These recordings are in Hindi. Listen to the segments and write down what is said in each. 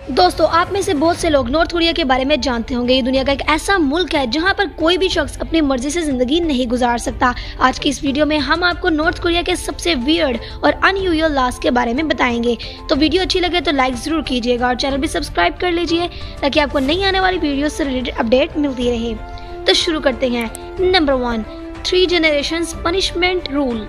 दोस्तों, आप में से बहुत से लोग नॉर्थ कोरिया के बारे में जानते होंगे। ये दुनिया का एक ऐसा मुल्क है जहां पर कोई भी शख्स अपनी मर्जी से जिंदगी नहीं गुजार सकता। आज की इस वीडियो में हम आपको नॉर्थ कोरिया के सबसे वियर्ड और अनयूजुअल लॉज के बारे में बताएंगे। तो वीडियो अच्छी लगे तो लाइक जरूर कीजिएगा और चैनल भी सब्सक्राइब कर लीजिए ताकि आपको नई आने वाली वीडियो से रिलेटेड अपडेट मिलती रहे। तो शुरू करते हैं। Number 1, 3 generations punishment rule.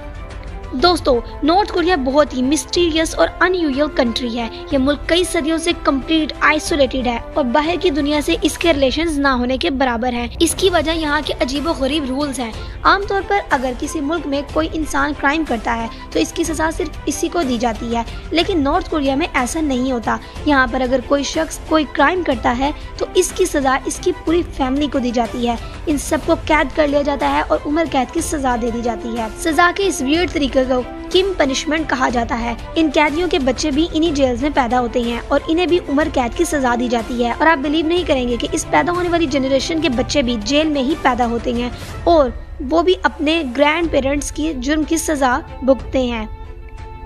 दोस्तों, नॉर्थ कोरिया बहुत ही मिस्टीरियस और अनयूजुअल कंट्री है। यह मुल्क कई सदियों से कंप्लीट आइसोलेटेड है और बाहर की दुनिया से इसके रिलेशंस ना होने के बराबर हैं। इसकी वजह यहाँ के अजीबोगरीब रूल्स हैं। आमतौर पर अगर किसी मुल्क में कोई इंसान क्राइम करता है तो इसकी सजा सिर्फ इसी को दी जाती है, लेकिन नॉर्थ कोरिया में ऐसा नहीं होता। यहाँ पर अगर कोई शख्स कोई क्राइम करता है तो इसकी सजा इसकी पूरी फैमिली को दी जाती है। इन सबको कैद कर लिया जाता है और उम्र कैद की सजा दे दी जाती है। सजा के इस वियर्ड तरीके को किम पनिशमेंट कहा जाता है। इन कैदियों के बच्चे भी इन्हीं जेल्स में पैदा होते हैं और इन्हें भी उम्र कैद की सजा दी जाती है। और आप बिलीव नहीं करेंगे कि इस पैदा होने वाली जनरेशन के बच्चे भी जेल में ही पैदा होते हैं और वो भी अपने ग्रैंड पेरेंट्स की जुर्म की सजा भुगतते हैं।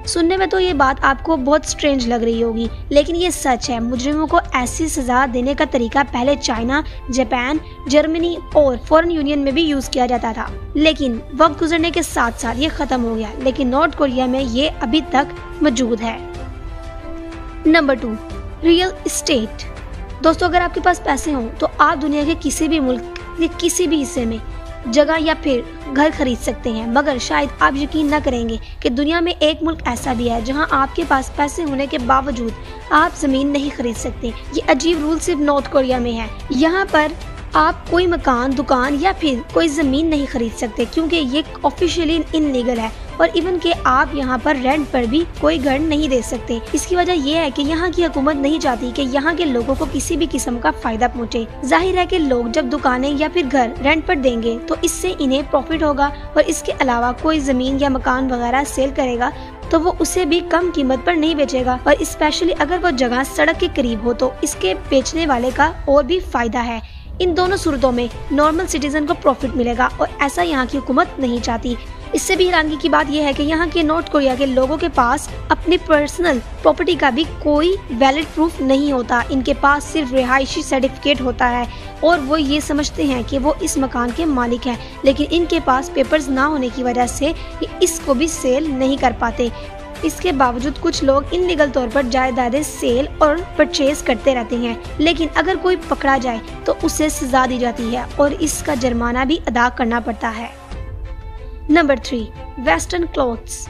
सुनने में तो ये बात आपको बहुत स्ट्रेंज लग रही होगी, लेकिन ये सच है। मुजरिमों को ऐसी सजा देने का तरीका पहले चाइना, जापान, जर्मनी और फॉरेन यूनियन में भी यूज किया जाता था, लेकिन वक्त गुजरने के साथ साथ ये खत्म हो गया। लेकिन नॉर्थ कोरिया में ये अभी तक मौजूद है। Number 2, real estate. दोस्तों, अगर आपके पास पैसे हों तो आप दुनिया के किसी भी मुल्क के किसी भी हिस्से में जगह या फिर घर खरीद सकते हैं, मगर शायद आप यकीन न करेंगे कि दुनिया में एक मुल्क ऐसा भी है जहां आपके पास पैसे होने के बावजूद आप जमीन नहीं खरीद सकते। ये अजीब रूल सिर्फ नॉर्थ कोरिया में है। यहाँ पर आप कोई मकान, दुकान या फिर कोई जमीन नहीं खरीद सकते क्योंकि ये ऑफिशियली इनलीगल है। और इवन के आप यहाँ पर रेंट पर भी कोई घर नहीं दे सकते। इसकी वजह यह है कि यहाँ की हुकूमत नहीं चाहती कि यहाँ के लोगों को किसी भी किस्म का फायदा पहुँचे। जाहिर है कि लोग जब दुकानें या फिर घर रेंट पर देंगे तो इससे इन्हें प्रॉफिट होगा और इसके अलावा कोई जमीन या मकान वगैरह सेल करेगा तो वो उसे भी कम कीमत पर नहीं बेचेगा। और स्पेशली अगर वो जगह सड़क के करीब हो तो इसके बेचने वाले का और भी फायदा है। इन दोनों सूरतों में नॉर्मल सिटीजन को प्रॉफिट मिलेगा और ऐसा यहाँ की हुकूमत नहीं चाहती। इससे भी हैरानगी की बात यह है कि यहाँ के नॉर्थ कोरिया के लोगों के पास अपनी पर्सनल प्रॉपर्टी का भी कोई वैलिड प्रूफ नहीं होता। इनके पास सिर्फ रिहायशी सर्टिफिकेट होता है और वो ये समझते हैं कि वो इस मकान के मालिक हैं, लेकिन इनके पास पेपर्स ना होने की वजह से ये इसको भी सेल नहीं कर पाते। इसके बावजूद कुछ लोग इनलीगल तौर पर जायदादें सेल और परचेज करते रहते हैं, लेकिन अगर कोई पकड़ा जाए तो उसे सजा दी जाती है और इसका जुर्माना भी अदा करना पड़ता है। Number 3, western clothes.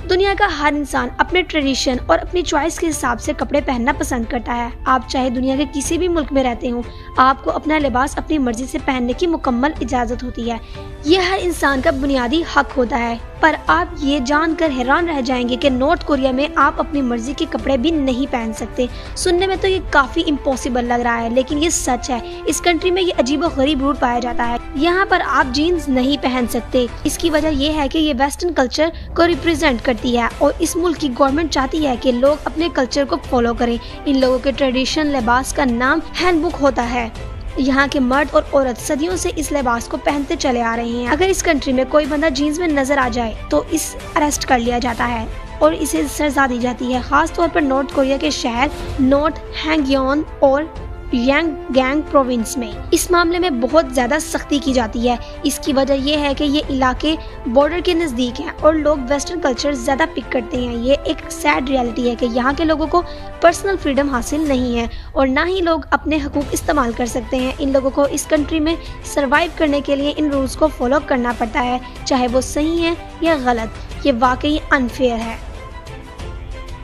दुनिया का हर इंसान अपने ट्रेडिशन और अपनी चॉइस के हिसाब से कपड़े पहनना पसंद करता है। आप चाहे दुनिया के किसी भी मुल्क में रहते हो, आपको अपना लिबास अपनी मर्जी से पहनने की मुकम्मल इजाजत होती है। यह हर इंसान का बुनियादी हक होता है। पर आप ये जानकर हैरान रह जाएंगे कि नॉर्थ कोरिया में आप अपनी मर्जी के कपड़े भी नहीं पहन सकते। सुनने में तो ये काफी इम्पॉसिबल लग रहा है, लेकिन ये सच है। इस कंट्री में ये अजीबोगरीब रूल पाया जाता है। यहाँ पर आप जीन्स नहीं पहन सकते। इसकी वजह यह है कि ये वेस्टर्न कल्चर को रिप्रेजेंट करती है और इस मुल्क की गवर्नमेंट चाहती है कि लोग अपने कल्चर को फॉलो करें। इन लोगों के ट्रेडिशन लिबास का नाम हैंडबुक होता है। यहाँ के मर्द और औरत सदियों से इस लिबास को पहनते चले आ रहे हैं। अगर इस कंट्री में कोई बंदा जीन्स में नजर आ जाए तो इस अरेस्ट कर लिया जाता है और इसे सजा दी जाती है। खास तौर पर नॉर्थ कोरिया के शहर नॉर्थ हैंगयोन और यांगगैंग प्रोविंस में इस मामले में बहुत ज्यादा सख्ती की जाती है। इसकी वजह यह है कि ये इलाके बॉर्डर के नजदीक हैं और लोग वेस्टर्न कल्चर ज्यादा पिक करते हैं। ये एक सैड रियलिटी है कि यहाँ के लोगों को पर्सनल फ्रीडम हासिल नहीं है और ना ही लोग अपने हकूक इस्तेमाल कर सकते हैं। इन लोगों को इस कंट्री में सरवाइव करने के लिए इन रूल्स को फॉलो करना पड़ता है, चाहे वो सही है या गलत। ये वाकई अनफेयर है।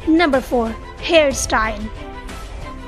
Number 4, hairstyle.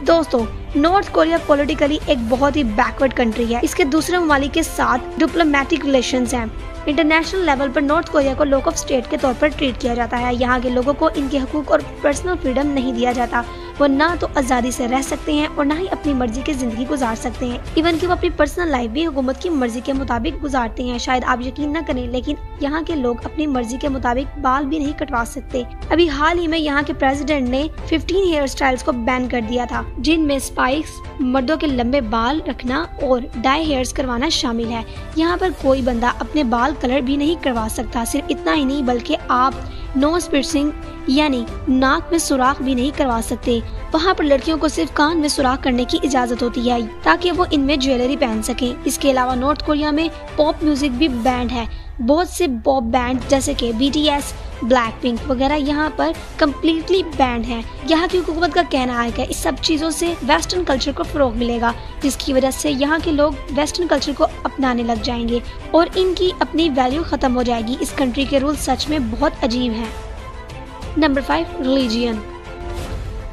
दोस्तों, नॉर्थ कोरिया पॉलिटिकली एक बहुत ही बैकवर्ड कंट्री है। इसके दूसरे ममालिक के साथ डिप्लोमेटिक रिलेशंस हैं। इंटरनेशनल लेवल पर नॉर्थ कोरिया को लॉक ऑफ स्टेट के तौर पर ट्रीट किया जाता है। यहाँ के लोगों को इनके हकूक और पर्सनल फ्रीडम नहीं दिया जाता। वो ना तो आज़ादी से रह सकते हैं और ना ही अपनी मर्जी की जिंदगी गुजार सकते हैं। इवन कि वो अपनी पर्सनल लाइफ भी हुकूमत की मर्जी के मुताबिक गुजारते हैं। शायद आप यकीन न करें, लेकिन यहाँ के लोग अपनी मर्जी के मुताबिक बाल भी नहीं कटवा सकते। अभी हाल ही में यहाँ के प्रेसिडेंट ने 15 हेयर स्टाइल्स को बैन कर दिया था, जिनमें स्पाइक्स, मर्दों के लंबे बाल रखना और डाई हेयर्स करवाना शामिल है। यहाँ पर कोई बंदा अपने बाल कलर भी नहीं करवा सकता। सिर्फ इतना ही नहीं बल्कि आप नोज पियर्सिंग यानी नाक में सुराख भी नहीं करवा सकते। वहाँ पर लड़कियों को सिर्फ कान में सुराख करने की इजाजत होती है ताकि वो इनमें ज्वेलरी पहन सकें। इसके अलावा नॉर्थ कोरिया में पॉप म्यूजिक भी बैंड है। बहुत से पॉप बैंड जैसे कि BTS, ब्लैकपिंक वगैरह यहाँ पर कम्प्लीटली बैंड है। यहाँ की हुकूमत का कहना है कि इस सब चीज़ों से वेस्टर्न कल्चर को फ़रोग मिलेगा, जिसकी वजह से यहाँ के लोग वेस्टर्न कल्चर को अपनाने लग जाएंगे और इनकी अपनी वैल्यू ख़त्म हो जाएगी। इस कंट्री के रूल सच में बहुत अजीब हैं। Number 5, religion.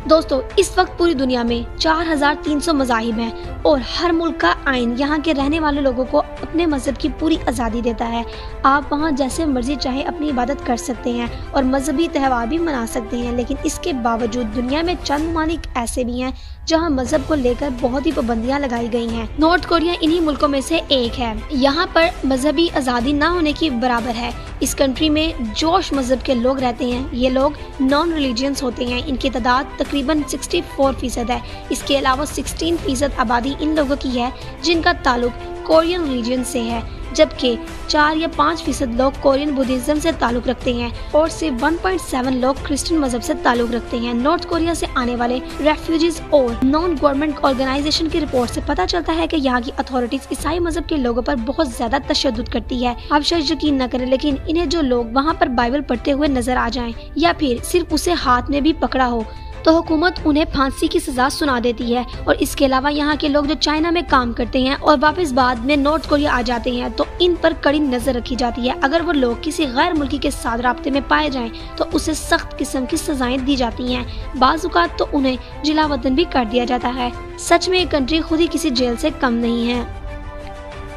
दोस्तों, इस वक्त पूरी दुनिया में 4300 मज़ाहिब हैं और हर मुल्क का आइन यहाँ के रहने वाले लोगों को अपने मज़हब की पूरी आज़ादी देता है। आप वहाँ जैसे मर्जी चाहे अपनी इबादत कर सकते हैं और मजहबी त्यौहार भी मना सकते हैं, लेकिन इसके बावजूद दुनिया में चंद ममालिक ऐसे भी हैं जहाँ मजहब को लेकर बहुत ही पाबंदियाँ लगाई गई हैं। नॉर्थ कोरिया इन्हीं मुल्कों में से एक है। यहाँ पर मजहबी आज़ादी ना होने की बराबर है। इस कंट्री में जोश मजहब के लोग रहते हैं। ये लोग नॉन रिलीजियंस होते हैं। इनकी तादाद तकरीबन 64% है। इसके अलावा 16% आबादी इन लोगों की है जिनका ताल्लुक कोरियन रिलीजन से है, जबकि 4 या 5% लोग कोरियन बुद्धिज्म से ताल्लुक रखते हैं और सिर्फ 1.7 लोग क्रिश्चियन मजहब से ताल्लुक रखते हैं। नॉर्थ कोरिया से आने वाले रेफ्यूजीज और नॉन गवर्नमेंट ऑर्गेनाइजेशन की रिपोर्ट से पता चलता है कि यहाँ की अथॉरिटीज ईसाई मजहब के लोगों पर बहुत ज्यादा तशद्दुद करती है। आप शायद यकीन न करें, लेकिन इन्हें जो लोग वहाँ पर बाइबल पढ़ते हुए नजर आ जाएं या फिर सिर्फ उसे हाथ में भी पकड़ा हो तो हुकूमत उन्हें फांसी की सजा सुना देती है। और इसके अलावा यहाँ के लोग जो चाइना में काम करते हैं और वापस बाद में नॉर्थ कोरिया आ जाते हैं तो इन पर कड़ी नजर रखी जाती है। अगर वो लोग किसी गैर मुल्की के साथ राब्ते में पाए जाएं तो उसे सख्त किस्म की सजाएं दी जाती हैं। बाज़ औक़ात तो उन्हें जिला वतन भी कर दिया जाता है। सच में ये कंट्री खुद ही किसी जेल से कम नहीं है।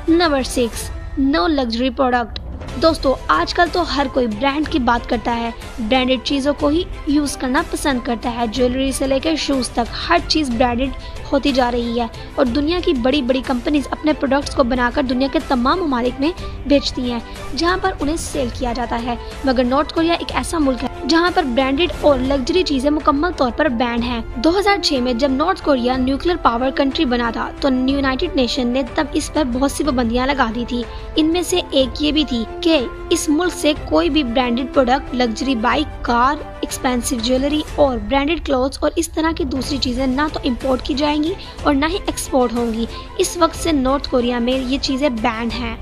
Number 6, no luxury product. दोस्तों, आजकल तो हर कोई ब्रांड की बात करता है, ब्रांडेड चीज़ों को ही यूज़ करना पसंद करता है। ज्वेलरी से लेकर शूज़ तक हर चीज़ ब्रांडेड होती जा रही है और दुनिया की बड़ी बड़ी कंपनीज अपने प्रोडक्ट्स को बनाकर दुनिया के तमाम ममालिक में बेचती हैं जहां पर उन्हें सेल किया जाता है। मगर नॉर्थ कोरिया एक ऐसा मुल्क है जहां पर ब्रांडेड और लग्जरी चीज़ें मुकम्मल तौर पर बैन हैं। 2006 में जब north Korea nuclear power country बना था तो यूनाइटेड नेशन ने तब इस पर बहुत सी पाबंदियां लगा दी थी। इनमें से एक ये भी थी कि इस मुल्क से कोई भी branded product, luxury bike, car, expensive jewellery और ब्रांडेड क्लोथ्स और इस तरह की दूसरी चीजें ना तो इंपोर्ट की जाएंगी और ना ही एक्सपोर्ट होंगी। इस वक्त से नॉर्थ कोरिया में ये चीजें बैंड हैं।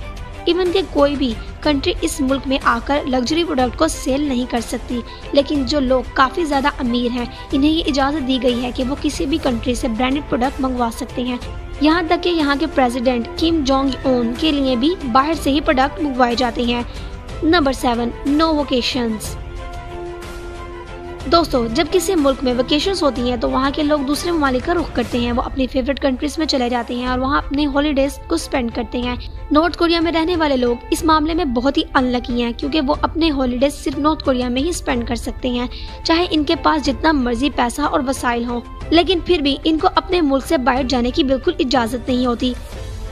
इवन के कोई भी कंट्री इस मुल्क में आकर लग्जरी प्रोडक्ट को सेल नहीं कर सकती, लेकिन जो लोग काफ़ी ज़्यादा अमीर हैं इन्हें ये इजाज़त दी गई है कि वो किसी भी कंट्री से ब्रांडेड प्रोडक्ट मंगवा सकते हैं। यहाँ तक कि यहाँ के प्रेसिडेंट किम जोंग उन के लिए भी बाहर से ही प्रोडक्ट मंगवाए जाते हैं। Number 7, no vocations. दोस्तों, जब किसी मुल्क में वेकेशंस होती हैं तो वहाँ के लोग दूसरे ममालिक का रुख करते हैं। वो अपनी फेवरेट कंट्रीज में चले जाते हैं और वहाँ अपने हॉलीडेज को स्पेंड करते हैं। नॉर्थ कोरिया में रहने वाले लोग इस मामले में बहुत ही अनलकी हैं क्योंकि वो अपने हॉलीडेज सिर्फ नॉर्थ कोरिया में ही स्पेंड कर सकते हैं, चाहे इनके पास जितना मर्जी पैसा और वसाइल हो, लेकिन फिर भी इनको अपने मुल्क से बाहर जाने की बिल्कुल इजाज़त नहीं होती।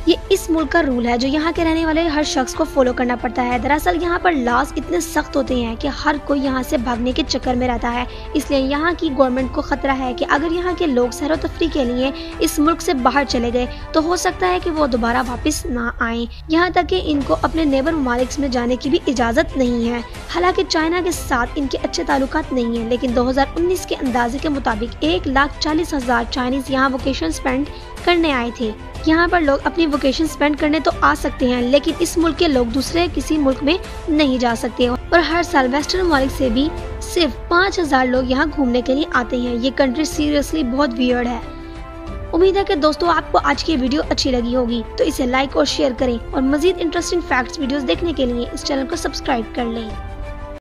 ये इस मुल्क का रूल है जो यहाँ के रहने वाले हर शख्स को फॉलो करना पड़ता है। दरअसल यहाँ पर लॉज इतने सख्त होते हैं कि हर कोई यहाँ से भागने के चक्कर में रहता है। इसलिए यहाँ की गवर्नमेंट को खतरा है कि अगर यहाँ के लोग सैर व तफरीह के लिए इस मुल्क से बाहर चले गए तो हो सकता है कि वो दोबारा वापस ना आए। यहाँ तक कि इनको अपने नेबर ममालिक में जाने की भी इजाज़त नहीं है। हालांकि चाइना के साथ इनके अच्छे ताल्लुकात नहीं है, लेकिन 2019 के अंदाजे के मुताबिक 1,40,000 चाइनीज यहाँ वोकेशन स्पेंड करने आए थे। यहाँ पर लोग अपनी वोकेशन स्पेंड करने तो आ सकते हैं, लेकिन इस मुल्क के लोग दूसरे किसी मुल्क में नहीं जा सकते और हर साल वेस्टर्न ममालिक से भी सिर्फ 5,000 लोग यहाँ घूमने के लिए आते हैं। ये कंट्री सीरियसली बहुत वियर्ड है। उम्मीद है कि दोस्तों आपको आज की वीडियो अच्छी लगी होगी, तो इसे लाइक और शेयर करें और मजीद इंटरेस्टिंग फैक्ट्स वीडियोस देखने के लिए इस चैनल को सब्सक्राइब कर लें।